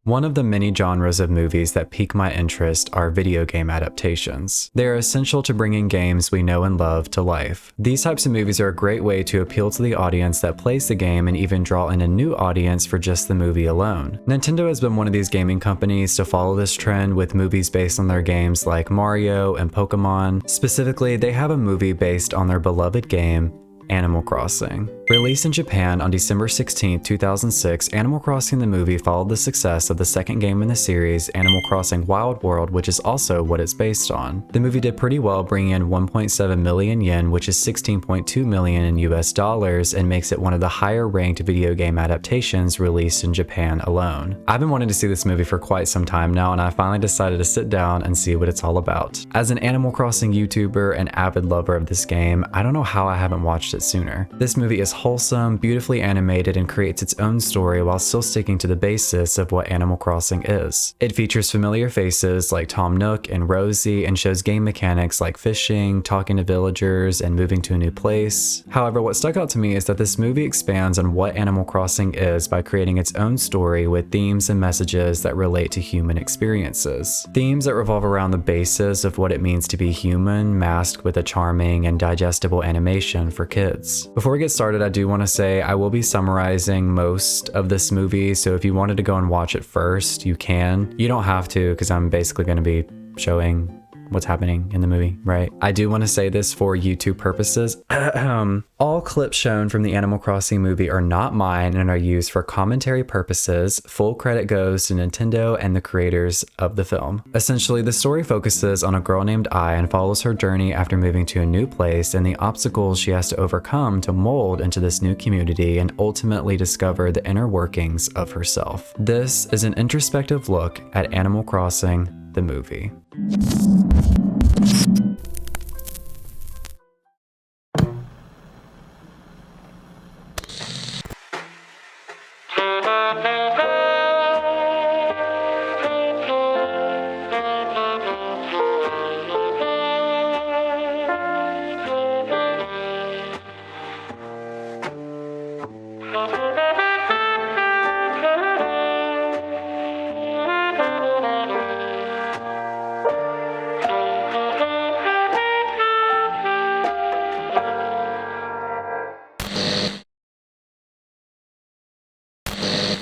One of the many genres of movies that pique my interest are video game adaptations. They are essential to bringing games we know and love to life. These types of movies are a great way to appeal to the audience that plays the game and even draw in a new audience for just the movie alone. Nintendo has been one of these gaming companies to follow this trend with movies based on their games like Mario and Pokemon. Specifically, they have a movie based on their beloved game, Animal Crossing. Released in Japan on December 16, 2006, Animal Crossing the movie followed the success of the second game in the series, Animal Crossing Wild World, which is also what it's based on. The movie did pretty well, bringing in 1.7 million yen, which is 16.2 million in US dollars, and makes it one of the higher ranked video game adaptations released in Japan alone. I've been wanting to see this movie for quite some time now, and I finally decided to sit down and see what it's all about. As an Animal Crossing YouTuber and avid lover of this game, I don't know how I haven't watched it sooner. This movie is wholesome, beautifully animated, and creates its own story while still sticking to the basis of what Animal Crossing is. It features familiar faces like Tom Nook and Rosie and shows game mechanics like fishing, talking to villagers, and moving to a new place. However, what stuck out to me is that this movie expands on what Animal Crossing is by creating its own story with themes and messages that relate to human experiences. Themes that revolve around the basis of what it means to be human, masked with a charming and digestible animation for kids. Before we get started, I do want to say I will be summarizing most of this movie, so if you wanted to go and watch it first, you can. You don't have to, because I'm basically going to be showing what's happening in the movie, right? I do want to say this for YouTube purposes. All clips shown from the Animal Crossing movie are not mine and are used for commentary purposes. Full credit goes to Nintendo and the creators of the film. Essentially, the story focuses on a girl named Ai and follows her journey after moving to a new place and the obstacles she has to overcome to mold into this new community and ultimately discover the inner workings of herself. This is an introspective look at Animal Crossing, the movie.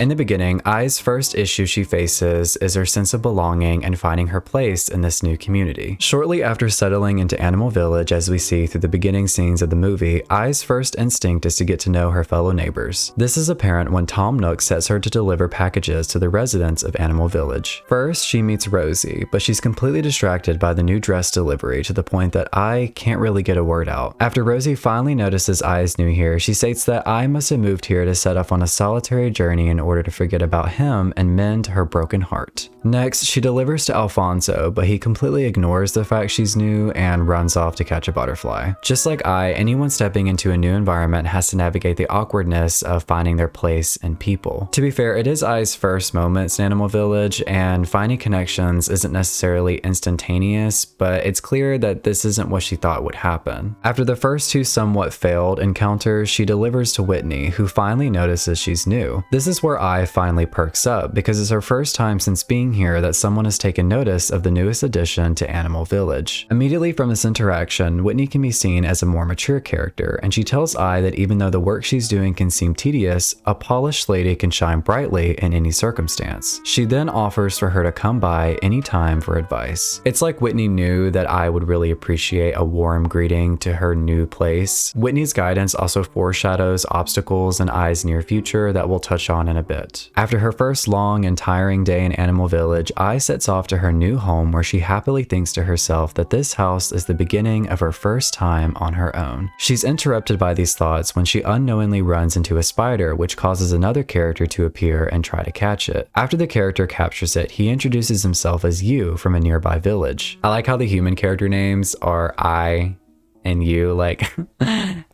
In the beginning, Ai's first issue she faces is her sense of belonging and finding her place in this new community. Shortly after settling into Animal Village, as we see through the beginning scenes of the movie, Ai's first instinct is to get to know her fellow neighbors. This is apparent when Tom Nook sets her to deliver packages to the residents of Animal Village. First, she meets Rosie, but she's completely distracted by the new dress delivery to the point that Ai can't really get a word out. After Rosie finally notices Ai is new here, she states that Ai must have moved here to set off on a solitary journey in order to forget about him and mend her broken heart. Next, she delivers to Alfonso, but he completely ignores the fact she's new and runs off to catch a butterfly. Just like Ai, anyone stepping into a new environment has to navigate the awkwardness of finding their place in people. To be fair, it is Ai's first moments in Animal Village, and finding connections isn't necessarily instantaneous, but it's clear that this isn't what she thought would happen. After the first two somewhat failed encounters, she delivers to Whitney, who finally notices she's new. This is where Ai finally perks up, because it's her first time since being here that someone has taken notice of the newest addition to Animal Village. Immediately from this interaction, Whitney can be seen as a more mature character, and she tells Ai that even though the work she's doing can seem tedious, a polished lady can shine brightly in any circumstance. She then offers for her to come by anytime for advice. It's like Whitney knew that Ai would really appreciate a warm greeting to her new place. Whitney's guidance also foreshadows obstacles in Ai's near future that we'll touch on in a bit. After her first long and tiring day in Animal Village, Ai sets off to her new home where she happily thinks to herself that this house is the beginning of her first time on her own. She's interrupted by these thoughts when she unknowingly runs into a spider, which causes another character to appear and try to catch it. After the character captures it, he introduces himself as Yu from a nearby village. I like how the human character names are I and you, like,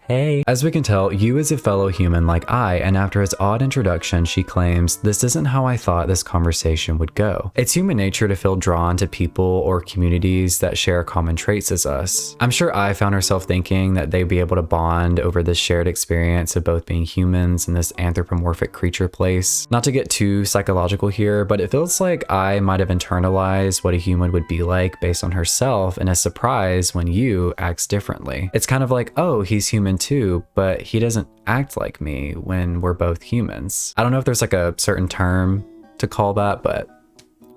Hey. As we can tell, Yu is a fellow human like I, and after his odd introduction, she claims, "This isn't how I thought this conversation would go." It's human nature to feel drawn to people or communities that share common traits as us. I'm sure I found herself thinking that they'd be able to bond over this shared experience of both being humans in this anthropomorphic creature place. Not to get too psychological here, but it feels like I might have internalized what a human would be like based on herself and is surprised when Yu acts differently. It's kind of like, oh, he's human too, but he doesn't act like me when we're both humans. I don't know if there's like a certain term to call that, but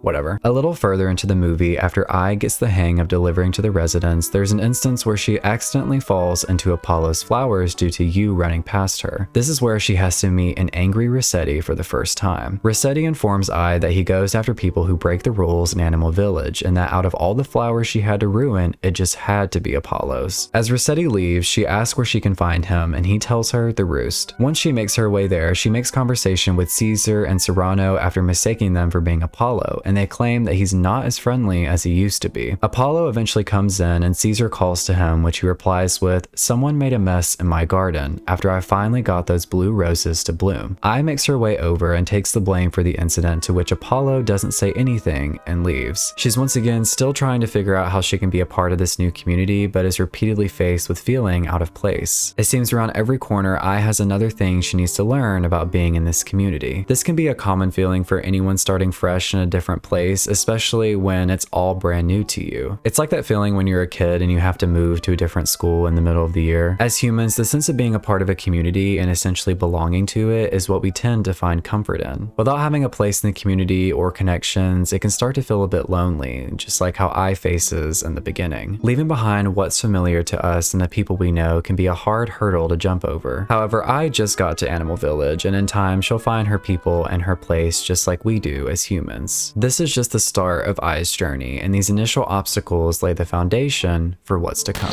whatever. A little further into the movie, after Ai gets the hang of delivering to the residents, there's an instance where she accidentally falls into Apollo's flowers due to Yu running past her. This is where she has to meet an angry Rossetti for the first time. Rossetti informs Ai that he goes after people who break the rules in Animal Village, and that out of all the flowers she had to ruin, it just had to be Apollo's. As Rossetti leaves, she asks where she can find him, and he tells her the roost. Once she makes her way there, she makes conversation with Caesar and Serrano after mistaking them for being Apollo, and they claim that he's not as friendly as he used to be. Apollo eventually comes in and Caesar calls to him, which he replies with, "Someone made a mess in my garden after I finally got those blue roses to bloom." Ai makes her way over and takes the blame for the incident, to which Apollo doesn't say anything and leaves. She's once again still trying to figure out how she can be a part of this new community, but is repeatedly faced with feeling out of place. It seems around every corner Ai has another thing she needs to learn about being in this community. This can be a common feeling for anyone starting fresh in a different place, especially when it's all brand new to you. It's like that feeling when you're a kid and you have to move to a different school in the middle of the year. As humans, the sense of being a part of a community and essentially belonging to it is what we tend to find comfort in. Without having a place in the community or connections, it can start to feel a bit lonely, just like how I faces in the beginning. Leaving behind what's familiar to us and the people we know can be a hard hurdle to jump over. However, I just got to Animal Village, and in time she'll find her people and her place just like we do as humans. This is just the start of Ai's journey, and these initial obstacles lay the foundation for what's to come.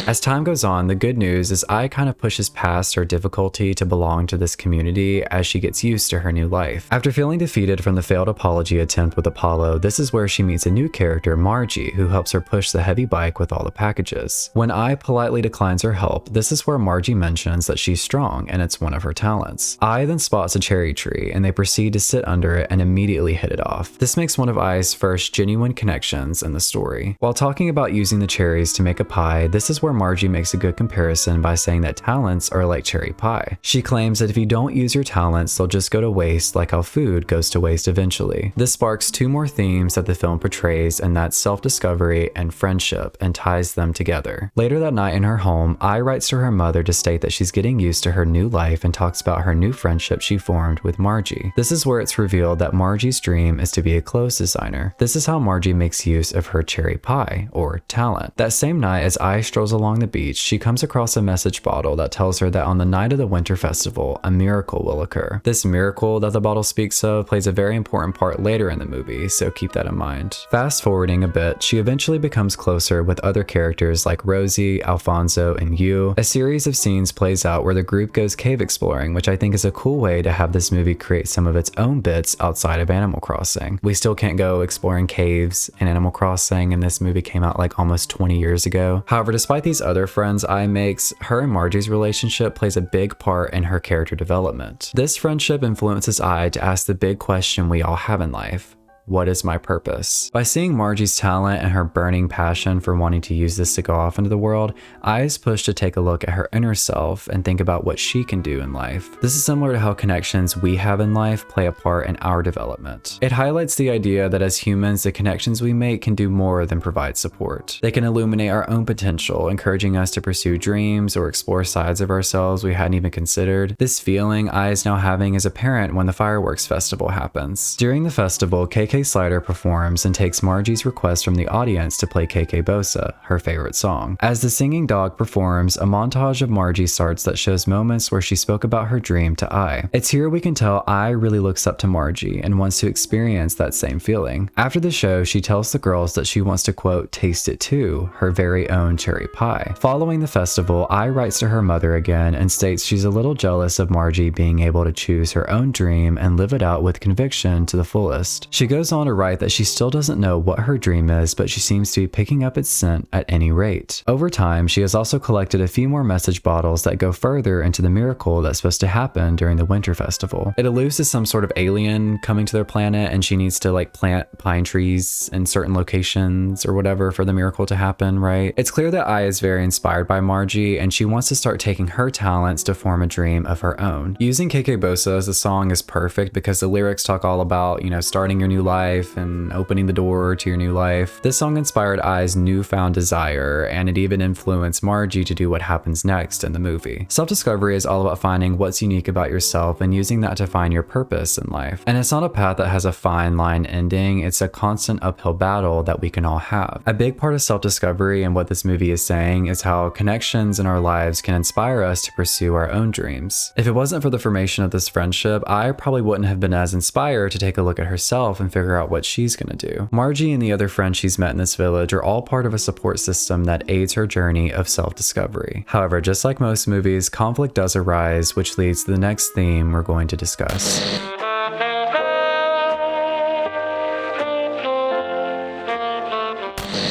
As time goes on, the good news is Ai kind of pushes past her difficulty to belong to this community as she gets used to her new life. After feeling defeated from the failed apology attempt with Apollo, this is where she meets a new character, Margie, who helps her push the heavy bike with all the packages. When Ai politely declines her help, this is where Margie mentions that she's strong and it's one of her talents. Ai then spots a cherry tree, and they proceed to sit under it and immediately hit it off. This makes one of Ai's first genuine connections in the story. While talking about using the cherries to make a pie, this is where Margie makes a good comparison by saying that talents are like cherry pie. She claims that if you don't use your talents, they'll just go to waste, like how food goes to waste eventually. This sparks two more themes that the film portrays, and that's self-discovery and friendship, and ties them together. Later that night in her home, Ai writes to her mother to state that she's getting used to her new life and talks about her new friendship she formed with Margie. This is where it's revealed that Margie's dream is to be a clothes designer. This is how Margie makes use of her cherry pie, or talent. That same night, as Ai strolls along the beach, she comes across a message bottle that tells her that on the night of the winter festival, a miracle will occur. This miracle that the bottle speaks of plays a very important part later in the movie, so keep that in mind. Fast forwarding a bit, she eventually becomes closer with other characters like Rosie, Alfonso, and Yu. A series of scenes plays out where the group goes cave exploring, which I think is a cool way to have this movie create some of its own bits outside of Animal Crossing. We still can't go exploring caves in Animal Crossing, and this movie came out like almost 20 years ago. However, despite these other friends Ai makes, her and Margie's relationship plays a big part in her character development. This friendship influences Ai to ask the big question we all have in life: what is my purpose? By seeing Margie's talent and her burning passion for wanting to use this to go off into the world, Ai is pushed to take a look at her inner self and think about what she can do in life. This is similar to how connections we have in life play a part in our development. It highlights the idea that as humans, the connections we make can do more than provide support. They can illuminate our own potential, encouraging us to pursue dreams or explore sides of ourselves we hadn't even considered. This feeling Ai is now having as a parent when the fireworks festival happens. During the festival, KK Slider performs and takes Margie's request from the audience to play KK Bosa, her favorite song. As the singing dog performs, a montage of Margie starts that shows moments where she spoke about her dream to Ai. It's here we can tell Ai really looks up to Margie and wants to experience that same feeling. After the show, she tells the girls that she wants to, quote, taste it too, her very own cherry pie. Following the festival, Ai writes to her mother again and states she's a little jealous of Margie being able to choose her own dream and live it out with conviction to the fullest. She goes goes on to write that she still doesn't know what her dream is, but she seems to be picking up its scent at any rate. Over time, she has also collected a few more message bottles that go further into the miracle that's supposed to happen during the Winter Festival. It alludes to some sort of alien coming to their planet, and she needs to like plant pine trees in certain locations or whatever for the miracle to happen, right? It's clear that Ai is very inspired by Margie, and she wants to start taking her talents to form a dream of her own. Using KK Bosa as a song is perfect because the lyrics talk all about, you know, starting your new life and opening the door to your new life. This song inspired Ai's newfound desire, and it even influenced Margie to do what happens next in the movie. Self-discovery is all about finding what's unique about yourself and using that to find your purpose in life. And it's not a path that has a fine line ending, it's a constant uphill battle that we can all have. A big part of self-discovery and what this movie is saying is how connections in our lives can inspire us to pursue our own dreams. If it wasn't for the formation of this friendship, I probably wouldn't have been as inspired to take a look at herself and figure out what she's gonna do. Margie and the other friends she's met in this village are all part of a support system that aids her journey of self-discovery. However, just like most movies, conflict does arise, which leads to the next theme we're going to discuss.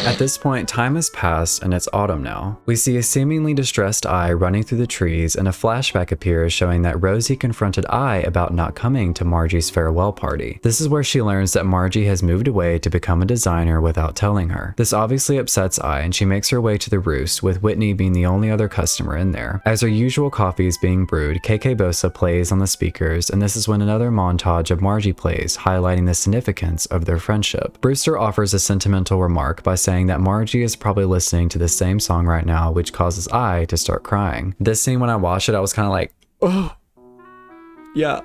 At this point, time has passed and it's autumn now. We see a seemingly distressed Ai running through the trees, and a flashback appears showing that Rosie confronted Ai about not coming to Margie's farewell party. This is where she learns that Margie has moved away to become a designer without telling her. This obviously upsets Ai, and she makes her way to the roost, with Whitney being the only other customer in there. As her usual coffee is being brewed, KK Bosa plays on the speakers, and this is when another montage of Margie plays, highlighting the significance of their friendship. Brewster offers a sentimental remark by saying that Margie is probably listening to the same song right now, which causes Ai to start crying. This scene, when I watched it, I was kind of like, oh, yeah,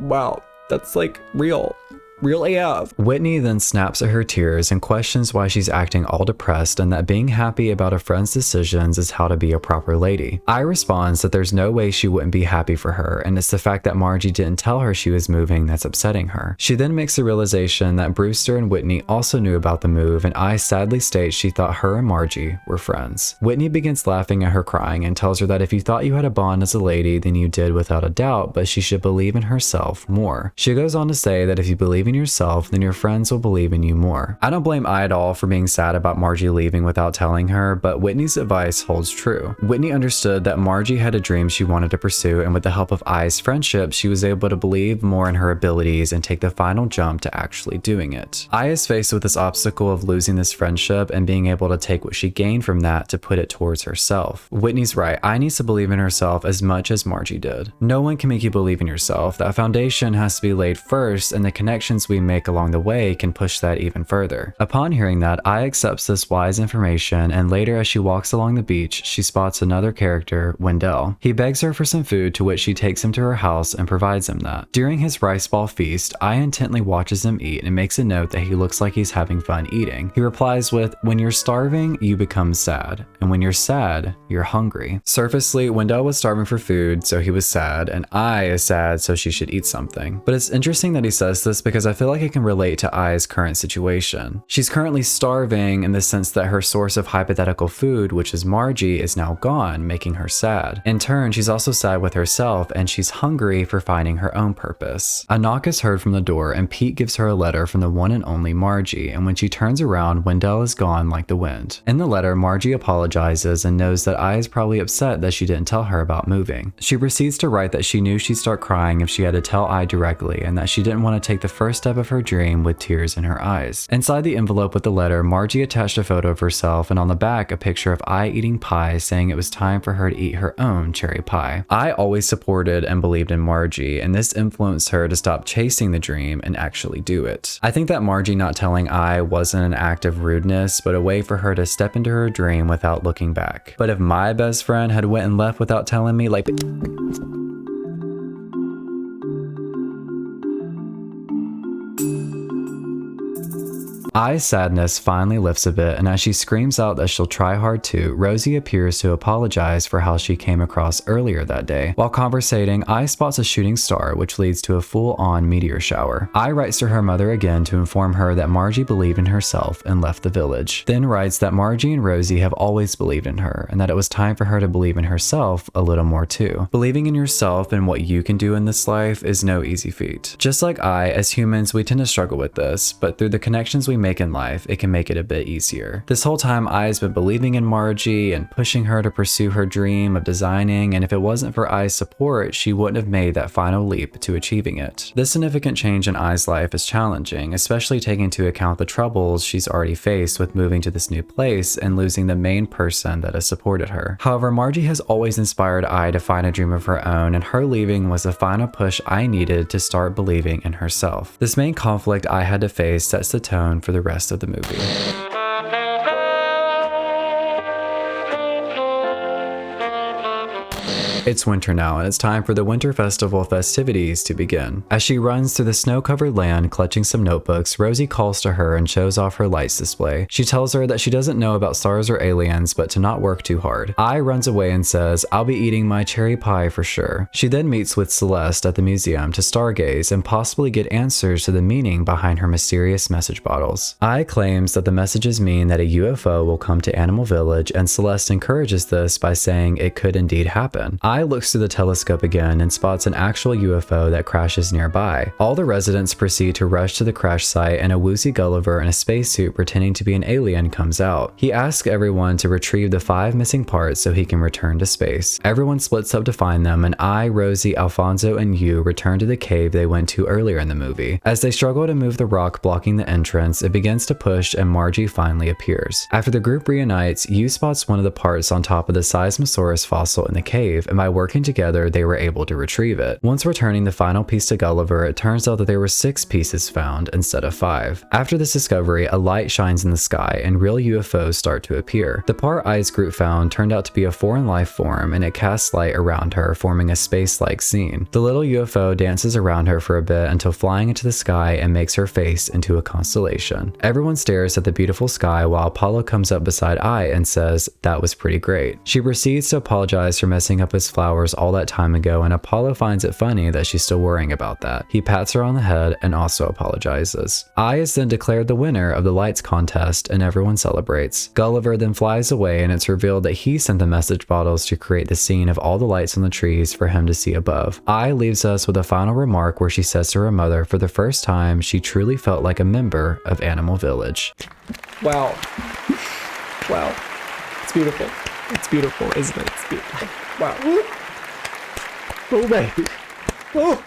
wow, that's like real AF. Whitney then snaps at her tears and questions why she's acting all depressed, and that being happy about a friend's decisions is how to be a proper lady. Ai responds that there's no way she wouldn't be happy for her, and it's the fact that Margie didn't tell her she was moving that's upsetting her. She then makes the realization that Brewster and Whitney also knew about the move, and Ai sadly states she thought her and Margie were friends. Whitney begins laughing at her crying and tells her that if you thought you had a bond as a lady, then you did without a doubt, but she should believe in herself more. She goes on to say that if you believe in yourself, then your friends will believe in you more. I don't blame Ai at all for being sad about Margie leaving without telling her, but Whitney's advice holds true. Whitney understood that Margie had a dream she wanted to pursue, and with the help of Ai's friendship, she was able to believe more in her abilities and take the final jump to actually doing it. Ai is faced with this obstacle of losing this friendship and being able to take what she gained from that to put it towards herself. Whitney's right, Ai needs to believe in herself as much as Margie did. No one can make you believe in yourself. That foundation has to be laid first, and the connections we make along the way can push that even further. Upon hearing that, Ai accepts this wise information, and later as she walks along the beach, she spots another character, Wendell. He begs her for some food, to which she takes him to her house and provides him that. During his rice ball feast, Ai intently watches him eat and makes a note that he looks like he's having fun eating. He replies with, "When you're starving, you become sad, and when you're sad, you're hungry." Surfacely, Wendell was starving for food, so he was sad, and Ai is sad, so she should eat something. But it's interesting that he says this because I feel like it can relate to Ai's current situation. She's currently starving in the sense that her source of hypothetical food, which is Margie, is now gone, making her sad. In turn, she's also sad with herself, and she's hungry for finding her own purpose. A knock is heard from the door, and Pete gives her a letter from the one and only Margie, and when she turns around, Wendell is gone like the wind. In the letter, Margie apologizes and knows that Ai is probably upset that she didn't tell her about moving. She proceeds to write that she knew she'd start crying if she had to tell Ai directly, and that she didn't want to take the first step of her dream with tears in her eyes. Inside the envelope with the letter, Margie attached a photo of herself, and on the back a picture of Ai eating pie, saying it was time for her to eat her own cherry pie. Ai always supported and believed in Margie, and this influenced her to stop chasing the dream and actually do it. I think that Margie not telling Ai wasn't an act of rudeness, but a way for her to step into her dream without looking back. But if my best friend had went and left without telling me, like, Ai's sadness finally lifts a bit, and as she screams out that she'll try hard too, Rosie appears to apologize for how she came across earlier that day. While conversating, Ai spots a shooting star, which leads to a full-on meteor shower. Ai writes to her mother again to inform her that Margie believed in herself and left the village. Then writes that Margie and Rosie have always believed in her, and that it was time for her to believe in herself a little more too. Believing in yourself and what you can do in this life is no easy feat. Just like Ai, as humans, we tend to struggle with this, but through the connections we make in life, it can make it a bit easier. This whole time, Ai's been believing in Margie and pushing her to pursue her dream of designing, and if it wasn't for Ai's support, she wouldn't have made that final leap to achieving it. This significant change in Ai's life is challenging, especially taking into account the troubles she's already faced with moving to this new place and losing the main person that has supported her. However, Margie has always inspired Ai to find a dream of her own, and her leaving was the final push Ai needed to start believing in herself. This main conflict Ai had to face sets the tone for the rest of the movie. It's winter now, and it's time for the Winter Festival festivities to begin. As she runs through the snow-covered land clutching some notebooks, Rosie calls to her and shows off her lights display. She tells her that she doesn't know about stars or aliens, but to not work too hard. Ai runs away and says, "I'll be eating my cherry pie for sure." She then meets with Celeste at the museum to stargaze and possibly get answers to the meaning behind her mysterious message bottles. Ai claims that the messages mean that a UFO will come to Animal Village, and Celeste encourages this by saying it could indeed happen. Ai looks through the telescope again and spots an actual UFO that crashes nearby. All the residents proceed to rush to the crash site, and a woozy Gulliver in a spacesuit pretending to be an alien comes out. He asks everyone to retrieve the 5 missing parts so he can return to space. Everyone splits up to find them, and Ai, Rosie, Alfonso, and Yu return to the cave they went to earlier in the movie. As they struggle to move the rock blocking the entrance, it begins to push and Margie finally appears. After the group reunites, Yu spots one of the parts on top of the Seismosaurus fossil in the cave, and by working together, they were able to retrieve it. Once returning the final piece to Gulliver, it turns out that there were 6 pieces found instead of 5. After this discovery, a light shines in the sky and real UFOs start to appear. The part Ai's group found turned out to be a foreign life form, and it casts light around her, forming a space-like scene. The little UFO dances around her for a bit until flying into the sky and makes her face into a constellation. Everyone stares at the beautiful sky while Apollo comes up beside Ai and says, "That was pretty great." She proceeds to apologize for messing up his flowers all that time ago, and Apollo finds it funny that she's still worrying about that. He pats her on the head and also apologizes. Ai is then declared the winner of the lights contest, and everyone celebrates. Gulliver then flies away, and it's revealed that he sent the message bottles to create the scene of all the lights on the trees for him to see above. Ai leaves us with a final remark where she says to her mother for the first time she truly felt like a member of Animal Village. Wow. Wow. It's beautiful. It's beautiful, isn't it? It's beautiful. Wow. Oh, baby. Oh.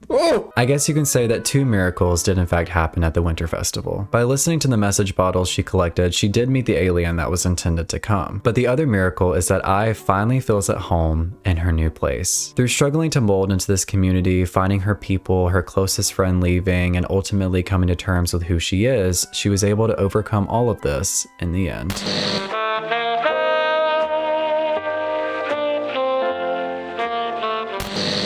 Oh. I guess you can say that 2 miracles did in fact happen at the Winter Festival. By listening to the message bottles she collected, she did meet the alien that was intended to come. But the other miracle is that Ai finally feels at home in her new place. Through struggling to mold into this community, finding her people, her closest friend leaving, and ultimately coming to terms with who she is, she was able to overcome all of this in the end.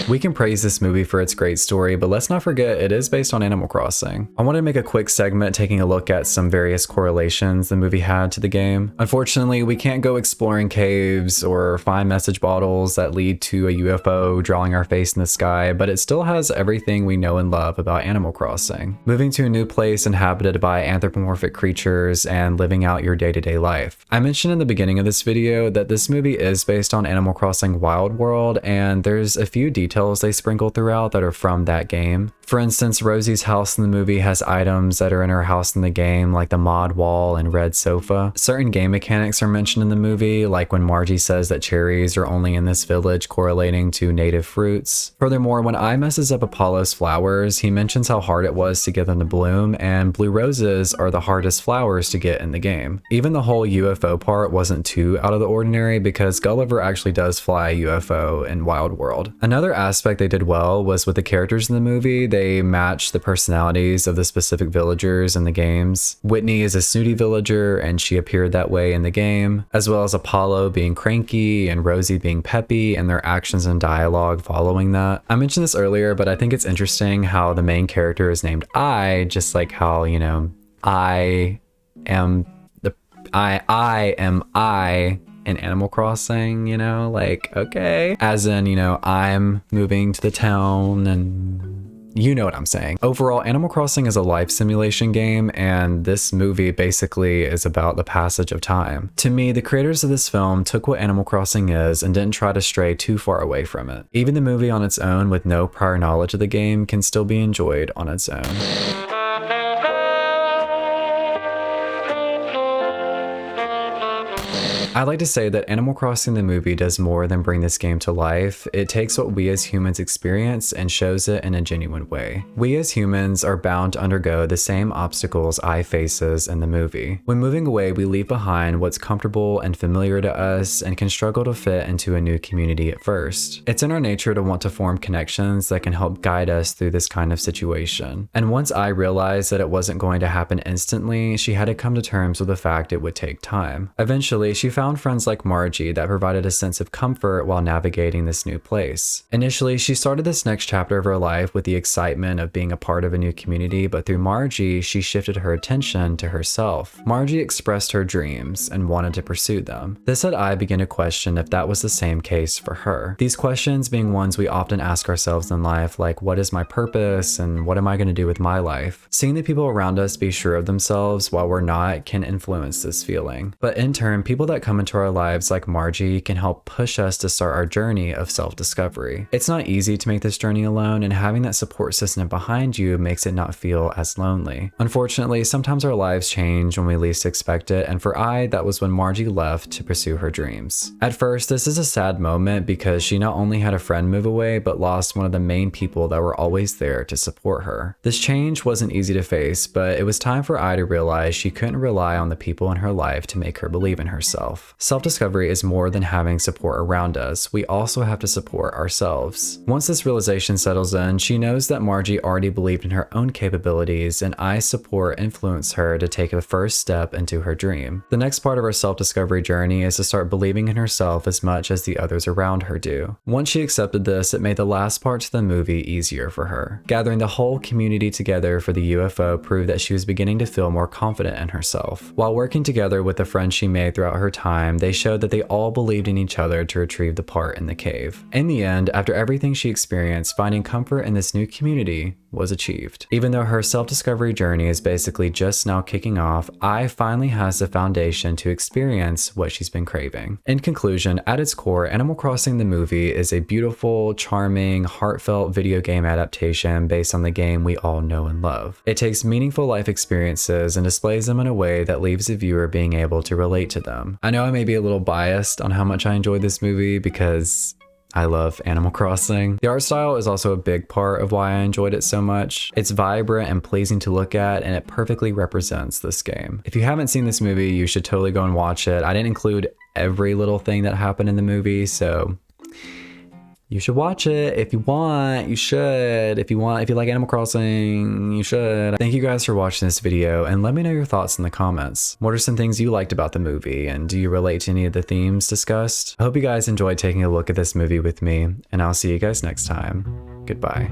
We can praise this movie for its great story, but let's not forget it is based on Animal Crossing. I want to make a quick segment taking a look at some various correlations the movie had to the game. Unfortunately, we can't go exploring caves or find message bottles that lead to a UFO drawing our face in the sky, but it still has everything we know and love about Animal Crossing. Moving to a new place inhabited by anthropomorphic creatures and living out your day-to-day life. I mentioned in the beginning of this video that this movie is based on Animal Crossing Wild World, and there's a few details they sprinkle throughout that are from that game. For instance, Rosie's house in the movie has items that are in her house in the game, like the mod wall and red sofa. Certain game mechanics are mentioned in the movie, like when Margie says that cherries are only in this village, correlating to native fruits. Furthermore, when Ai messes up Apollo's flowers, he mentions how hard it was to get them to bloom, and blue roses are the hardest flowers to get in the game. Even the whole UFO part wasn't too out of the ordinary, because Gulliver actually does fly a UFO in Wild World. Another aspect they did well was with the characters in the movie. They matched the personalities of the specific villagers in the games. Whitney is a snooty villager, and she appeared that way in the game, as well as Apollo being cranky and Rosie being peppy, and their actions and dialogue following that. I mentioned this earlier, but I think it's interesting how the main character is named Ai, just like how, I am in Animal Crossing, you know, like, okay. As in, you know, I'm moving to the town and you know what I'm saying. Overall, Animal Crossing is a life simulation game, and this movie basically is about the passage of time. To me, the creators of this film took what Animal Crossing is and didn't try to stray too far away from it. Even the movie on its own with no prior knowledge of the game can still be enjoyed on its own. I'd like to say that Animal Crossing the movie does more than bring this game to life. It takes what we as humans experience and shows it in a genuine way. We as humans are bound to undergo the same obstacles I faces in the movie. When moving away, we leave behind what's comfortable and familiar to us and can struggle to fit into a new community at first. It's in our nature to want to form connections that can help guide us through this kind of situation. And once I realized that it wasn't going to happen instantly, she had to come to terms with the fact it would take time. Eventually, she found friends like Margie that provided a sense of comfort while navigating this new place. Initially, she started this next chapter of her life with the excitement of being a part of a new community, but through Margie, she shifted her attention to herself. Margie expressed her dreams and wanted to pursue them. This had I begin to question if that was the same case for her. These questions being ones we often ask ourselves in life, like what is my purpose and what am I going to do with my life? Seeing the people around us be sure of themselves while we're not can influence this feeling. But in turn, people that come into our lives like Margie can help push us to start our journey of self-discovery. It's not easy to make this journey alone, and having that support system behind you makes it not feel as lonely. Unfortunately, sometimes our lives change when we least expect it, and for I, that was when Margie left to pursue her dreams. At first, this is a sad moment because she not only had a friend move away, but lost one of the main people that were always there to support her. This change wasn't easy to face, but it was time for I to realize she couldn't rely on the people in her life to make her believe in herself. Self-discovery is more than having support around us. We also have to support ourselves. Once this realization settles in, she knows that Margie already believed in her own capabilities, and I's support influenced her to take the first step into her dream. The next part of her self-discovery journey is to start believing in herself as much as the others around her do. Once she accepted this, it made the last part to the movie easier for her. Gathering the whole community together for the UFO proved that she was beginning to feel more confident in herself. While working together with the friends she made throughout her time, they showed that they all believed in each other to retrieve the part in the cave. In the end, after everything she experienced, finding comfort in this new community was achieved. Even though her self-discovery journey is basically just now kicking off, I finally has the foundation to experience what she's been craving. In conclusion, at its core, Animal Crossing the movie is a beautiful, charming, heartfelt video game adaptation based on the game we all know and love. It takes meaningful life experiences and displays them in a way that leaves the viewer being able to relate to them. I know I may be a little biased on how much I enjoyed this movie because I love Animal Crossing. The art style is also a big part of why I enjoyed it so much. It's vibrant and pleasing to look at, and it perfectly represents this game. If you haven't seen this movie, you should totally go and watch it. I didn't include every little thing that happened in the movie, so you should watch it. If you want, you should. If you like Animal Crossing, you should. Thank you guys for watching this video, and let me know your thoughts in the comments. What are some things you liked about the movie, and do you relate to any of the themes discussed? I hope you guys enjoyed taking a look at this movie with me, and I'll see you guys next time. Goodbye.